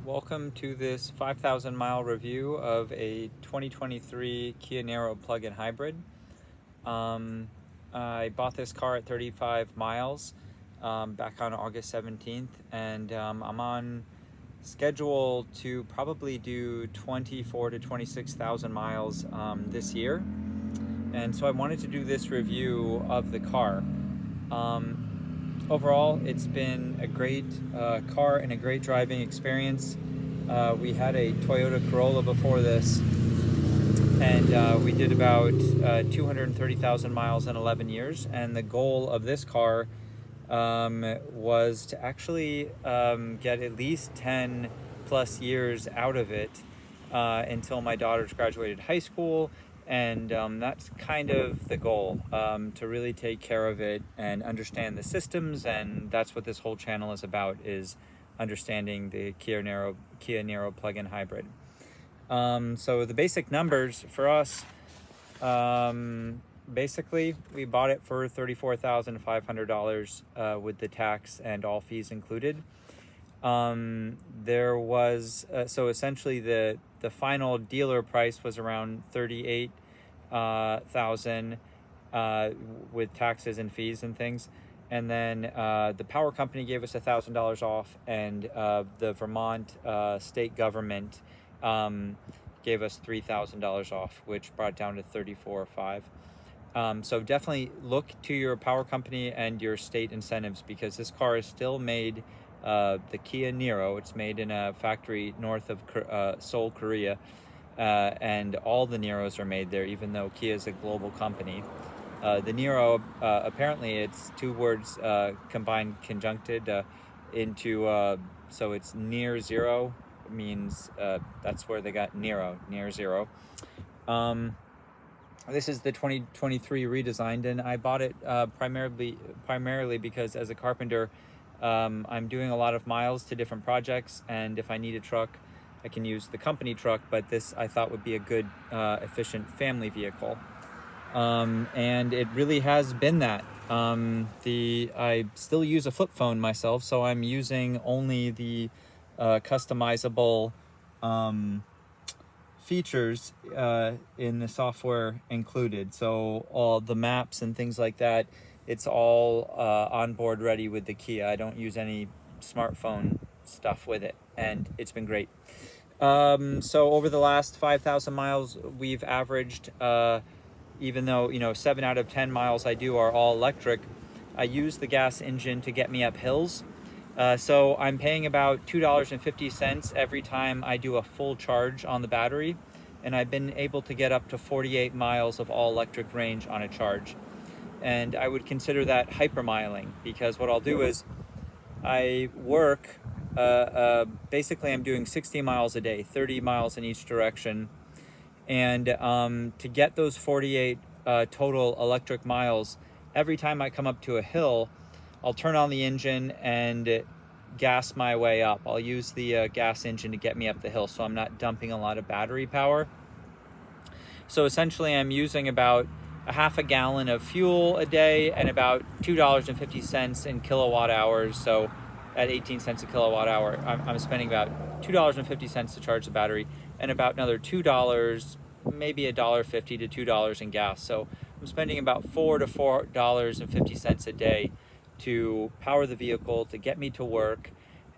Welcome to this 5,000 mile review of a 2023 Kia Niro Plugin Hybrid. I bought this car at 35 miles back on August 17th, and I'm on schedule to probably do 24 to 26,000 miles this year. And so I wanted to do this review of the car. Overall, it's been a great car and a great driving experience. We had a Toyota Corolla before this, and we did about 230,000 miles in 11 years. And the goal of this car was to actually get at least 10 plus years out of it until my daughters graduated high school. And that's kind of the goal, to really take care of it and understand the systems. And that's what this whole channel is about, is understanding the Kia Niro Plugin Hybrid. So the basic numbers for us, basically we bought it for $34,500 with the tax and all fees included. There was so essentially the final dealer price was around $38,000 with taxes and fees and things, and then the power company gave us $1,000 off, and the Vermont state government gave us $3,000 off, which brought it down to $34,500. So definitely look to your power company and your state incentives, because this car is still made. The Kia Niro, it's made in a factory north of Seoul, Korea, and all the Niros are made there, even though Kia is a global company. The Niro, apparently it's two words combined conjuncted into, so it's near zero, means that's where they got Niro, near zero. This is the 2023 redesigned, and I bought it primarily because as a carpenter, I'm doing a lot of miles to different projects, and if I need a truck, I can use the company truck, but this I thought would be a good, efficient family vehicle. And it really has been that. I still use a flip phone myself, so I'm using only the customizable features in the software included. So all the maps and things like that, it's all onboard ready with the Kia. I don't use any smartphone stuff with it, and it's been great. So over the last 5,000 miles, we've averaged, even though 7 out of 10 miles I do are all electric, I use the gas engine to get me up hills. So I'm paying about $2.50 every time I do a full charge on the battery, and I've been able to get up to 48 miles of all electric range on a charge. And I would consider that hypermiling, because what I'll do is I work, basically I'm doing 60 miles a day, 30 miles in each direction. And to get those 48 total electric miles, every time I come up to a hill, I'll turn on the engine and gas my way up. I'll use the gas engine to get me up the hill, so I'm not dumping a lot of battery power. So essentially I'm using about a half a gallon of fuel a day and about $2.50 in kilowatt hours. So at 18 cents a kilowatt hour, I'm spending about $2.50 to charge the battery, and about another $2, maybe $1.50 to $2 in gas. So I'm spending about $4 to $4.50 a day to power the vehicle, to get me to work.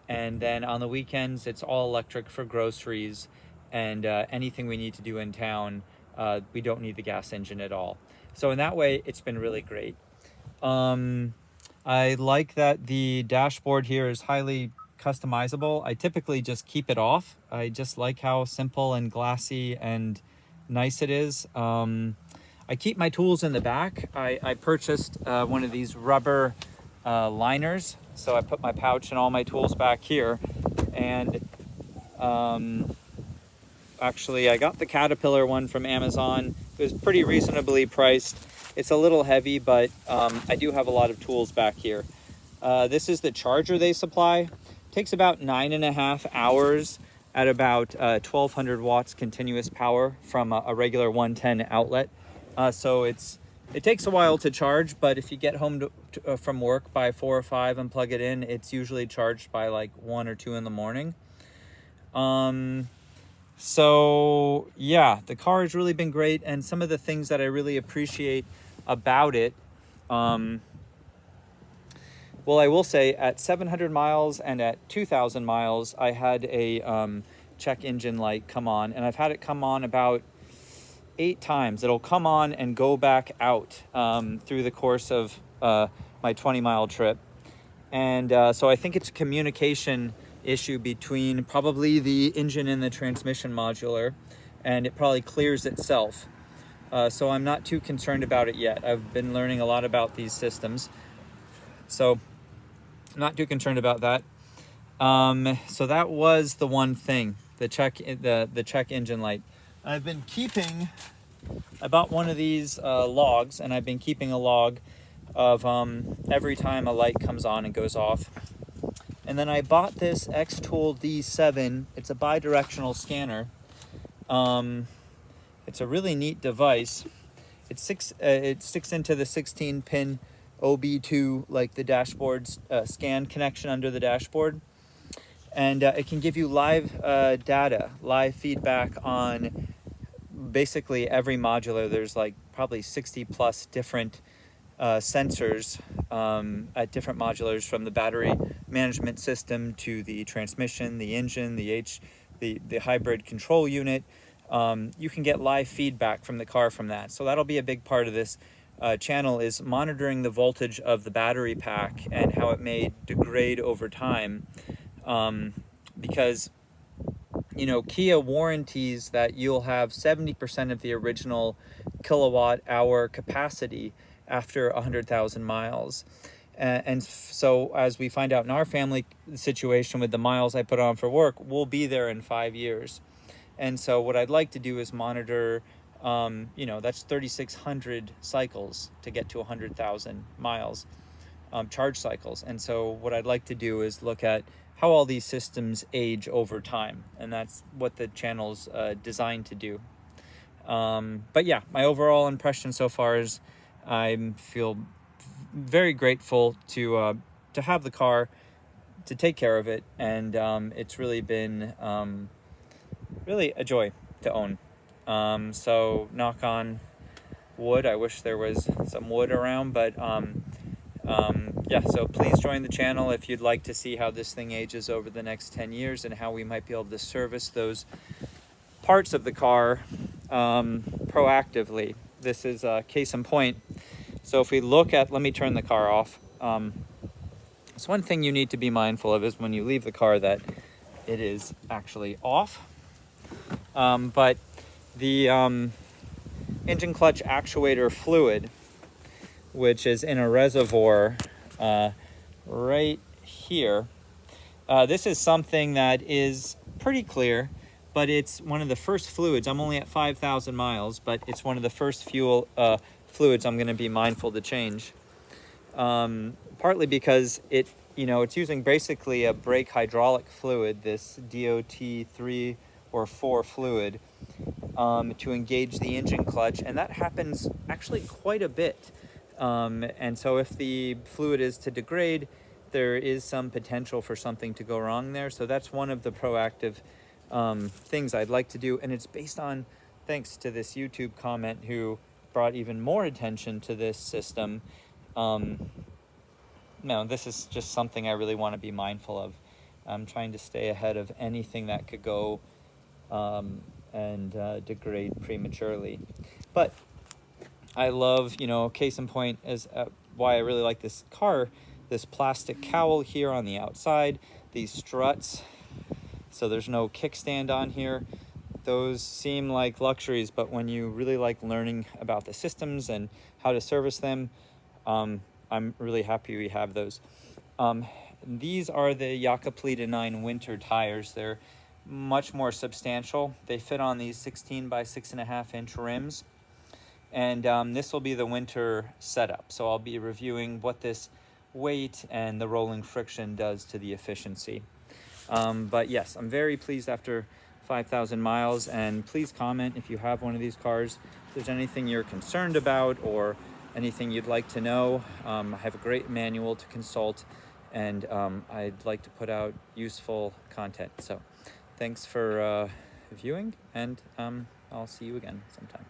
And then on the weekends, it's all electric for groceries and anything we need to do in town. We don't need the gas engine at all. So in that way, it's been really great. I like that the dashboard here is highly customizable. I typically just keep it off. I just like how simple and glassy and nice it is. I keep my tools in the back. I purchased one of these rubber liners, so I put my pouch and all my tools back here. And actually I got the Caterpillar one from Amazon. It was pretty reasonably priced. It's a little heavy, but I do have a lot of tools back here. This is the charger they supply. It takes about 9.5 hours at about 1200 watts continuous power from a regular 110 outlet. So it takes a while to charge, but if you get home from work by 4 or 5 and plug it in, it's usually charged by like 1 or 2 in the morning. So yeah, the car has really been great, and some of the things that I really appreciate about it, well, I will say at 700 miles and at 2,000 miles, I had a check engine light come on, and I've had it come on about 8 times. It'll come on and go back out through the course of my 20-mile trip. And so I think it's a communication issue between probably the engine and the transmission modular, and it probably clears itself. So I'm not too concerned about it yet. I've been learning a lot about these systems, so I'm not too concerned about that. So that was the one thing, the check engine light. I bought one of these logs, and I've been keeping a log of every time a light comes on and goes off. And then I bought this X-Tool D7. It's a bi-directional scanner. It's a really neat device. It sticks into the 16-pin OB2, like the dashboard's scan connection under the dashboard. And it can give you live data, live feedback on basically every modular. There's like probably 60 plus different sensors at different modulars, from the battery management system to the transmission, the engine, the hybrid control unit. You can get live feedback from the car from that. So that'll be a big part of this channel, is monitoring the voltage of the battery pack and how it may degrade over time. Because, you know, Kia warranties that you'll have 70% of the original kilowatt hour capacity after 100,000 miles. And so as we find out in our family situation with the miles I put on for work, we'll be there in 5 years. And so what I'd like to do is monitor, you know, that's 3,600 cycles to get to 100,000 miles, charge cycles. And so what I'd like to do is look at how all these systems age over time. And that's what the channel's designed to do. But yeah, my overall impression so far is I feel very grateful to have the car, to take care of it, and it's really been really a joy to own. So knock on wood. I wish there was some wood around, but yeah, so please join the channel if you'd like to see how this thing ages over the next 10 years and how we might be able to service those parts of the car proactively. This is a case in point. So if we look at, let me turn the car off. So one thing you need to be mindful of is when you leave the car that it is actually off. But the engine clutch actuator fluid, which is in a reservoir right here, this is something that is pretty clear, but it's one of the first fluids. I'm only at 5,000 miles, but it's one of the first fluids I'm going to be mindful to change. Partly because it's using basically a brake hydraulic fluid, this DOT 3 or 4 fluid, to engage the engine clutch, and that happens actually quite a bit. And so if the fluid is to degrade, there is some potential for something to go wrong there. So that's one of the proactive things I'd like to do, and it's based on, thanks to this YouTube comment who brought even more attention to this system. No, this is just something I really want to be mindful of. I'm trying to stay ahead of anything that could go and degrade prematurely. But I love, case in point is why I really like this car, this plastic cowl here on the outside, these struts, so there's no kickstand on here. Those seem like luxuries, but when you really like learning about the systems and how to service them, I'm really happy we have those. These are the Yakoplita 9 winter tires. They're much more substantial. They fit on these 16 by 6.5 inch rims. And this will be the winter setup. So I'll be reviewing what this weight and the rolling friction does to the efficiency. But yes, I'm very pleased after 5,000 miles, and please comment if you have one of these cars, if there's anything you're concerned about or anything you'd like to know. I have a great manual to consult, and I'd like to put out useful content. So thanks for viewing, and I'll see you again sometime.